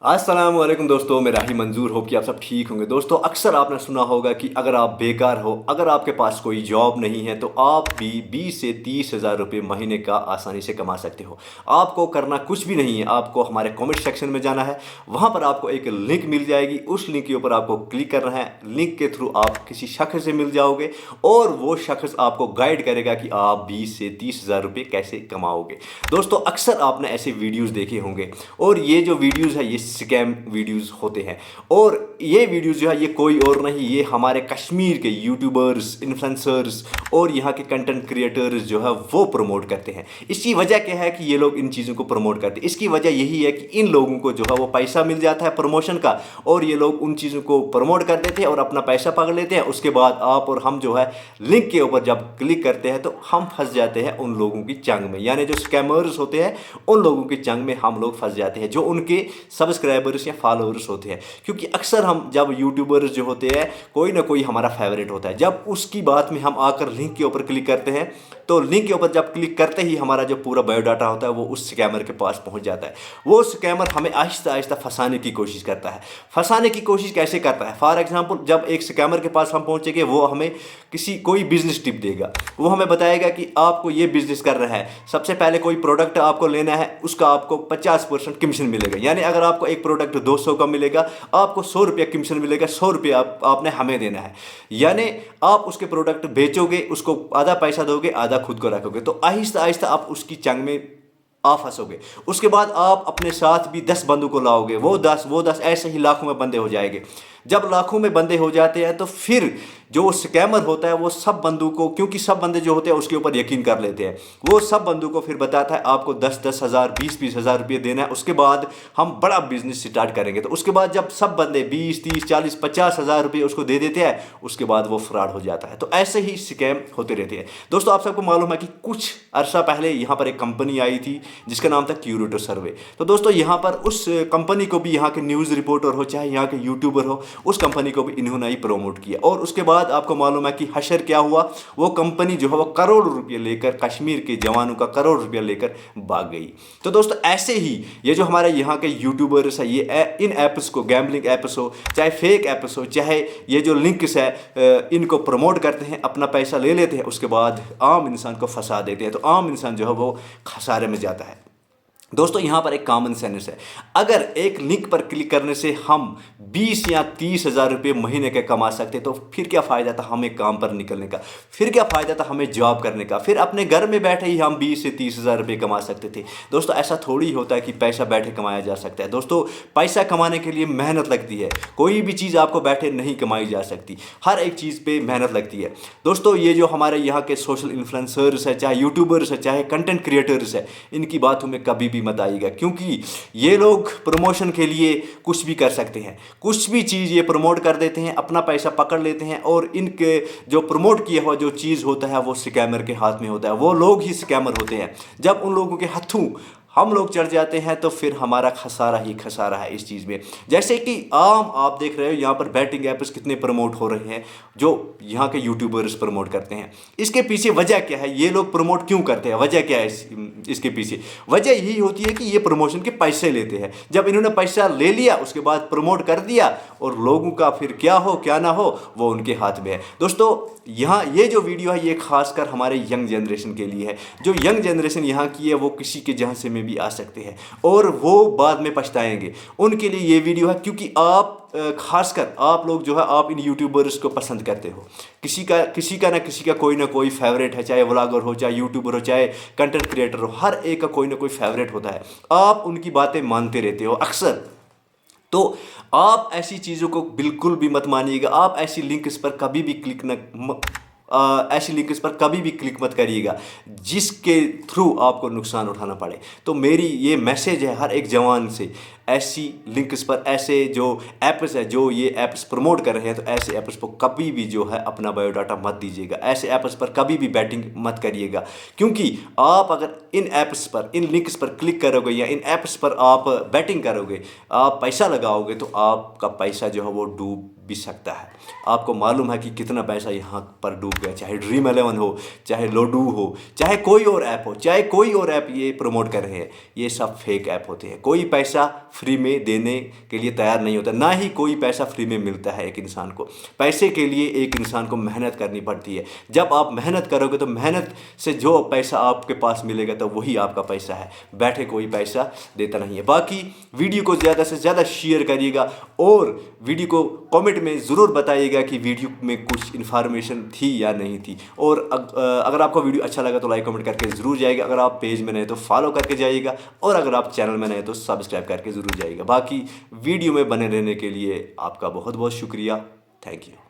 अस्सलाम वालेकुम दोस्तों, मैं राही मंजूर हो कि आप सब ठीक होंगे। दोस्तों, अक्सर आपने सुना होगा कि अगर आप बेकार हो, अगर आपके पास कोई जॉब नहीं है, तो आप भी 20 से 30 हज़ार रुपये महीने का आसानी से कमा सकते हो। आपको करना कुछ भी नहीं है, आपको हमारे कमेंट सेक्शन में जाना है। वहाँ पर आपको एक लिंक मिल जाएगी, उस लिंक के ऊपर आपको क्लिक करना है। लिंक के थ्रू आप किसी शख्स से मिल जाओगे और वो शख्स आपको गाइड करेगा कि आप 20 से 30 हज़ार रुपये कैसे कमाओगे। दोस्तों, अक्सर आपने ऐसे वीडियोज़ देखे होंगे और ये जो वीडियोज़ है ये स्कैम वीडियोस होते हैं। और ये वीडियोस जो है ये कोई और नहीं, ये हमारे कश्मीर के यूट्यूबर्स, इन्फ्लुएंसर्स और यहाँ के कंटेंट क्रिएटर्स जो है वो प्रमोट करते हैं। इसकी वजह क्या है कि ये लोग इन चीज़ों को प्रमोट करते हैं? इसकी वजह यही है कि इन लोगों को जो है वो पैसा मिल जाता है प्रमोशन का, और ये लोग उन चीज़ों को प्रमोट कर देते हैं और अपना पैसा पकड़ लेते हैं। उसके बाद आप और हम जो है लिंक के ऊपर जब क्लिक करते हैं तो हम फंस जाते हैं उन लोगों की चंग में, यानी जो स्कैमर्स होते हैं उन लोगों की चंग में हम लोग फंस जाते हैं, जो उनके सब्सक्राइबर्स या फॉलोअर्स होते हैं। क्योंकि अक्सर हम जब यूट्यूबर्स जो होते हैं कोई ना कोई हमारा फेवरेट होता है, जब उसकी बात में हम आकर लिंक के ऊपर क्लिक करते हैं तो लिंक के ऊपर जब क्लिक करते ही हमारा जो पूरा बायोडाटा होता है वो उस स्कैमर के पास पहुंच जाता है। वो स्कैमर हमें आहिस्ता आहिस्ता फंसाने की कोशिश करता है। फंसाने की कोशिश कैसे करता है? फॉर एग्जांपल, जब एक स्कैमर के पास हम पहुंचेंगे वो हमें कोई बिजनेस टिप देगा। वो हमें बताएगा कि आपको ये बिजनेस करना है, सबसे पहले कोई प्रोडक्ट आपको लेना है, उसका आपको 50% कमीशन मिलेगा। यानी अगर आपको एक प्रोडक्ट 200 का मिलेगा, आपको 100 रुपया कमीशन मिलेगा, 100 रुपया आपने हमें देना है। यानी आप उसके प्रोडक्ट बेचोगे, उसको आधा पैसा दोगे, आधा खुद को रखोगे। तो आहिस्ता आहिस्ता आप उसकी चंग में आप फंसोगे। उसके बाद आप अपने साथ भी 10 बंदों को लाओगे, वो दस ऐसे ही लाखों में बंदे हो जाएंगे। जब लाखों में बंदे हो जाते हैं तो फिर जो स्कैमर होता है वो सब बंदों को, क्योंकि सब बंदे जो होते हैं उसके ऊपर यकीन कर लेते हैं, वो सब बंदों को फिर बताता है आपको 10-10 हज़ार 20-20 हज़ार रुपये देना है, उसके बाद हम बड़ा बिजनेस स्टार्ट करेंगे। तो उसके बाद जब सब बंदे 20-30-40-50 हज़ार रुपये उसको दे देते हैं, उसके बाद वो फ्रॉड हो जाता है। तो ऐसे ही स्कैम होते रहते हैं। दोस्तों, आप सबको मालूम है कि कुछ अरसा पहले यहाँ पर एक कंपनी आई थी जिसका नाम था क्यूरेटो सर्वे। तो दोस्तों, यहाँ पर उस कंपनी को भी यहाँ के न्यूज़ रिपोर्टर हो चाहे यहाँ के यूट्यूबर हो, उस कंपनी को भी इन्होंने ही प्रमोट किया। और उसके बाद आपको मालूम है कि हशर क्या हुआ, वो कंपनी जो है वो करोड़ रुपये लेकर, कश्मीर के जवानों का करोड़ रुपया लेकर भाग गई। तो दोस्तों, ऐसे ही ये जो हमारे यहाँ के यूट्यूबर्स है, ये इन ऐप्स को, गैम्बलिंग ऐप्स हो चाहे फेक ऐप्स हो चाहे ये जो लिंक्स है, इनको प्रमोट करते हैं, अपना पैसा ले लेते हैं, उसके बाद आम इंसान को फंसा देते हैं। तो आम इंसान जो है वो खसारे में जाता है। दोस्तों, यहाँ पर एक कॉमन सेंस है। अगर एक लिंक पर क्लिक करने से हम 20 या 30 हज़ार रुपये महीने के कमा सकते तो फिर क्या फ़ायदा था हमें काम पर निकलने का? फिर क्या फ़ायदा था हमें जॉब करने का? फिर अपने घर में बैठे ही हम 20 से 30 हज़ार रुपये कमा सकते थे। दोस्तों, ऐसा थोड़ी होता है कि पैसा बैठे कमाया जा सकता है। दोस्तों, पैसा कमाने के लिए मेहनत लगती है। कोई भी चीज़ आपको बैठे नहीं कमाई जा सकती, हर एक चीज़ पर मेहनत लगती है। दोस्तों, ये जो हमारे यहाँ के सोशल इन्फ्लुएंसर्स है, चाहे यूट्यूबर्स है चाहे कंटेंट क्रिएटर्स है, इनकी बातों में कभी मत आइएगा, क्योंकि ये लोग प्रमोशन के लिए कुछ भी कर सकते हैं। कुछ भी चीज़ ये प्रमोट कर देते हैं, अपना पैसा पकड़ लेते हैं, और इनके जो प्रमोट किया हुआ जो चीज़ होता है वो स्कैमर के हाथ में होता है। वो लोग ही स्कैमर होते हैं। जब उन लोगों के हाथों हम लोग चढ़ जाते हैं तो फिर हमारा खसारा ही खसारा है इस चीज़ में। जैसे कि आप देख रहे हो यहाँ पर बैटिंग ऐप्स कितने प्रमोट हो रहे हैं, जो यहाँ के यूट्यूबर्स प्रमोट करते हैं। इसके पीछे वजह क्या है? ये लोग प्रमोट क्यों करते हैं? वजह क्या है इसके पीछे? वजह यही होती है कि ये प्रमोशन के पैसे लेते हैं। जब इन्होंने पैसा ले लिया उसके बाद प्रमोट कर दिया, और लोगों का फिर क्या हो क्या ना हो वो उनके हाथ में है। दोस्तों, यहाँ ये जो वीडियो है ये खासकर हमारे यंग जनरेशन के लिए है। जो यंग जनरेशन यहाँ की है वो किसी के जहाँ से में भी आ सकते हैं और वो बाद में पछताएंगे। उनके लिए ये वीडियो है, क्योंकि आप खासकर आप लोग जो है आप इन यूट्यूबर्स को पसंद करते हो। किसी का कोई ना कोई फेवरेट है, चाहे व्लॉगर हो चाहे यूट्यूबर हो चाहे कंटेंट क्रिएटर हो, हर एक का कोई ना कोई फेवरेट होता है। आप उनकी बातें मानते रहते हो अक्सर। तो आप ऐसी चीज़ों को बिल्कुल भी मत मानिएगा। आप ऐसी लिंक्स पर कभी भी क्लिक न ऐसी लिंक्स पर कभी भी क्लिक मत करिएगा जिसके थ्रू आपको नुकसान उठाना पड़े। तो मेरी ये मैसेज है हर एक जवान से, ऐसी लिंक्स पर, ऐसे जो ऐप्स है, जो ये ऐप्स प्रमोट कर रहे हैं, तो ऐसे ऐप्स पर कभी भी जो है अपना बायोडाटा मत दीजिएगा। ऐसे ऐप्स पर कभी भी बैटिंग मत करिएगा, क्योंकि आप अगर इन ऐप्स पर, इन लिंक्स पर क्लिक करोगे या इन ऐप्स पर आप बैटिंग करोगे, आप पैसा लगाओगे, तो आपका पैसा जो है वो डूब भी सकता है। आपको मालूम है कि कितना पैसा यहाँ पर डूब गया, चाहे ड्रीम 11 हो, चाहे लोडू हो, चाहे कोई और ऐप हो, चाहे कोई और ऐप ये प्रमोट कर रहे हैं, ये सब फेक ऐप होते हैं। कोई पैसा फ्री में देने के लिए तैयार नहीं होता, ना ही कोई पैसा फ्री में मिलता है। एक इंसान को पैसे के लिए एक इंसान को मेहनत करनी पड़ती है। जब आप मेहनत करोगे तो मेहनत से जो पैसा आपके पास मिलेगा तो वही आपका पैसा है, बैठे कोई पैसा देता नहीं है। बाकी वीडियो को ज़्यादा से ज़्यादा शेयर करिएगा और वीडियो को कमेंट में ज़रूर बताइएगा कि वीडियो में कुछ इन्फॉर्मेशन थी या नहीं थी। और अगर आपको वीडियो अच्छा लगा तो लाइक कमेंट करके ज़रूर जाइएगा। अगर आप पेज में नए तो फॉलो करके जाइएगा, और अगर आप चैनल में नए तो सब्सक्राइब करके ज़रूर जाइएगा। बाकी वीडियो में बने रहने के लिए आपका बहुत बहुत शुक्रिया। Thank you.